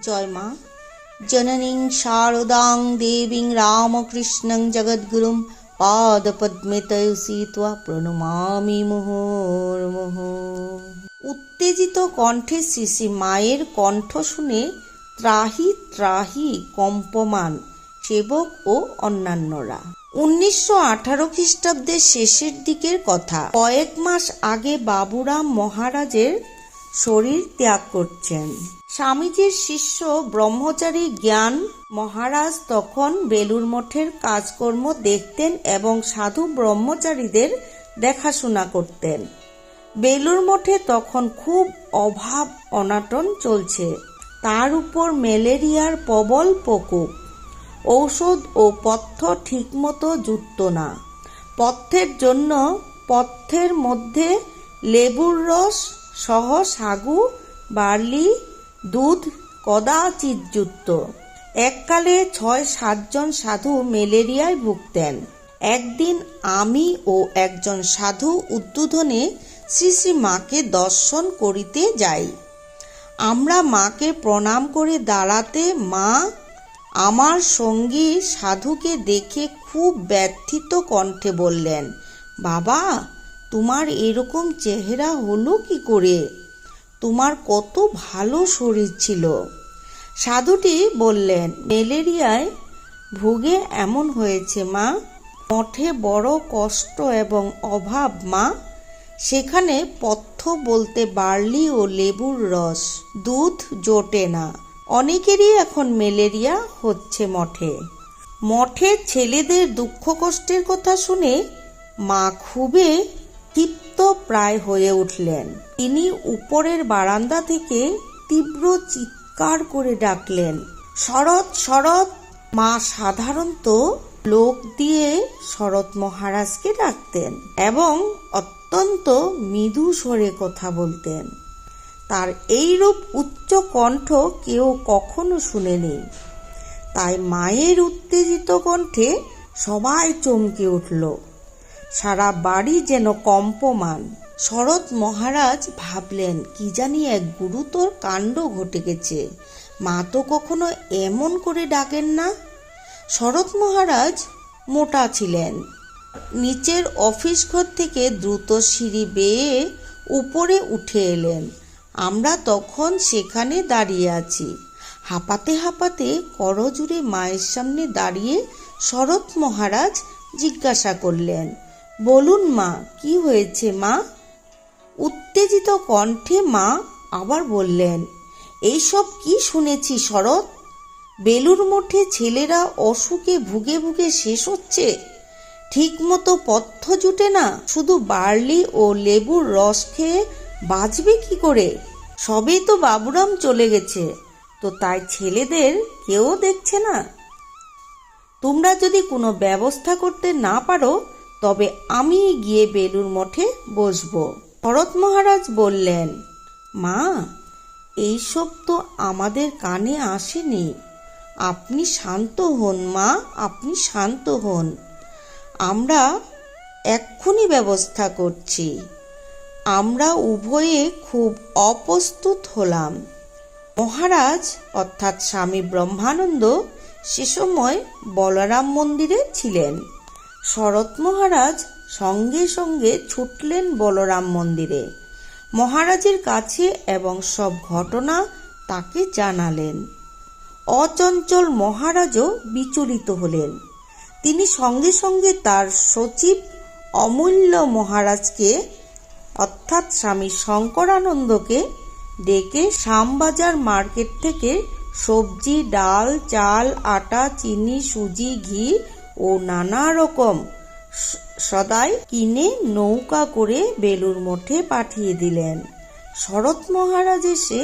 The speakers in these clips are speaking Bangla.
জয় মা। জননীং শারদাং দেবীং রামকৃষ্ণং জগদ্গুরুম পাদপদ্মে তয়সীত্বা প্রণমামি মুহুর্মুহুঃ। উত্তেজিত কণ্ঠে শ্রী মায়ের কণ্ঠ শুনে ত্রাহি ত্রাহি কম্পমান সেবক ও অন্যান্যরা। 1918 খ্রিস্টাব্দের শেষের দিকের কথা। কয়েক মাস আগে বাবুরাম মহারাজের শরীর ত্যাগ করছেন। স্বামীজির শিষ্য ব্রহ্মচারী জ্ঞান মহারাজ তখন বেলুর মঠের কাজকর্ম দেখতেন এবং সাধু ব্রহ্মচারীদের দেখাশোনা করতেন। বেলুর মঠে তখন খুব অভাব অনাটন চলছে। তার উপর ম্যালেরিয়ার প্রবল প্রকোপ। ঔষধ ও পথ্য ঠিকমতো জুটত না। পথ্যের জন্য পথ্যের মধ্যে লেবুর রস সহ সাগু, বার্লি, দুধ কদাচিৎ জুটত। এককালে 6-7 জন সাধু ম্যালেরিয়ায় ভুগতেন। একদিন আমি ও একজন সাধু উদ্বোধনে শ্রী মাকে দর্শন করিতে যাই। আমরা মাকে প্রণাম করে দাঁড়াতে মা আমার সঙ্গী সাধুকে দেখে খুব ব্যথিত কণ্ঠে বললেন, বাবা, তোমার এরকম চেহারা হলো কি করে? তোমার কত ভালো শরীর ছিল। সাধুটি বললেন, ম্যালেরিয়ায় ভুগে এমন হয়েছে মা। মঠে বড় কষ্ট এবং অভাব মা। সেখানে পথ্য বলতে বার্লি ও লেবুর রস, দুধ জোটে না। অনেকেরই এখন ম্যালেরিয়া হচ্ছে মঠে। মঠের ছেলেদের দুঃখ কষ্টের কথা শুনে মা খুবই ক্ষিপ্ত প্রায় হয়ে উঠলেন। তিনি উপরের বারান্দা থেকে তীব্র চিৎকার করে ডাকলেন, শরৎ শরৎ। মা সাধারণত লোক দিয়ে শরৎ মহারাজকে ডাকতেন এবং অত্যন্ত মৃদু স্বরে কথা বলতেন। তার এইরূপ উচ্চ কণ্ঠ কেউ কখনো শুনেনি। তাই মায়ের উত্তেজিত কণ্ঠে সবাই চমকে উঠল। সারা বাড়ি যেন কম্পমান। শরৎ মহারাজ ভাবলেন, কি জানি এক গুরুতর কাণ্ড ঘটে গেছে। মা তো কখনো এমন করে ডাকেন না। শরৎ মহারাজ মোটা ছিলেন। নিচের অফিস ঘর থেকে দ্রুত সিঁড়ি বেয়ে উপরে উঠে এলেন। আমরা তখন সেখানে দাঁড়িয়ে আছি। হাঁপাতে হাঁপাতে করজোড়ে মায়ের সামনে দাঁড়িয়ে শরৎ মহারাজ জিজ্ঞাসা করলেন, বলুন মা, কি হয়েছে মা? উত্তেজিত কণ্ঠে মা আবার বললেন, এইসব কি শুনেছি শরৎ? বেলুর মঠে ছেলেরা অসুখে ভুগে ভুগে শেষ হচ্ছে। ঠিক মতো পথ্য জুটে না। শুধু বার্লি ও লেবুর রস খেয়ে বাঁচবে কি করে? সবেই তো বাবুরাম চলে গেছে, তো তাই ছেলেদের কেউ দেখছে না। তোমরা যদি কোনো ব্যবস্থা করতে না পারো তবে আমি গিয়ে বেলুর মঠে বসবো। শরৎ মহারাজ বললেন, মা, এইসব তো আমাদের কানে আসেনি। আপনি শান্ত হন মা, আপনি শান্ত হন। আমরা এক্ষুনি ব্যবস্থা করছি। আমরা উভয়ে খুব অপ্রস্তুত হলাম। মহারাজ অর্থাৎ স্বামী ব্রহ্মানন্দ সে সময় বলরাম মন্দিরে ছিলেন। শরৎ মহারাজ সঙ্গে সঙ্গে ছুটলেন বলরাম মন্দিরে। মহারাজের কাছে এবং সব ঘটনা তাকে জানালেন। অচঞ্চল মহারাজও বিচলিত হলেন। তিনি সঙ্গে সঙ্গে তার সচিব অমূল্য মহারাজকে অর্থাৎ স্বামী শঙ্করানন্দকে ডেকে শ্যামবাজার মার্কেট থেকে সবজি, ডাল, চাল, আটা, চিনি, সুজি, ঘি ও নানা রকম সদাই কিনে নৌকা করে বেলুর মঠে পাঠিয়ে দিলেন। শরৎ মহারাজ এসে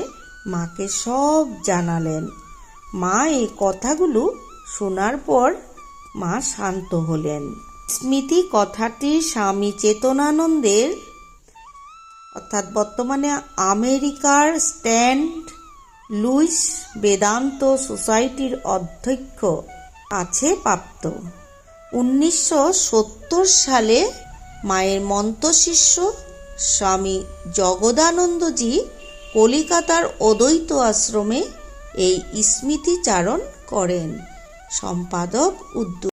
মাকে সব জানালেন। মা এই কথাগুলো শোনার পর মা শান্ত হলেন। স্মৃতি কথাটি স্বামী চেতনানন্দের অর্থাৎ বর্তমানে আমেরিকার সেন্ট লুইস বেদান্ত সোসাইটির অধ্যক্ষ আছে প্রাপ্ত। 1970 সালে মায়ের মন্ত্রশিষ্য স্বামী জগদানন্দজি কলিকাতার অদ্বৈত আশ্রমে এই স্মৃতিচারণ করেন। সম্পাদক উদ্যোগ।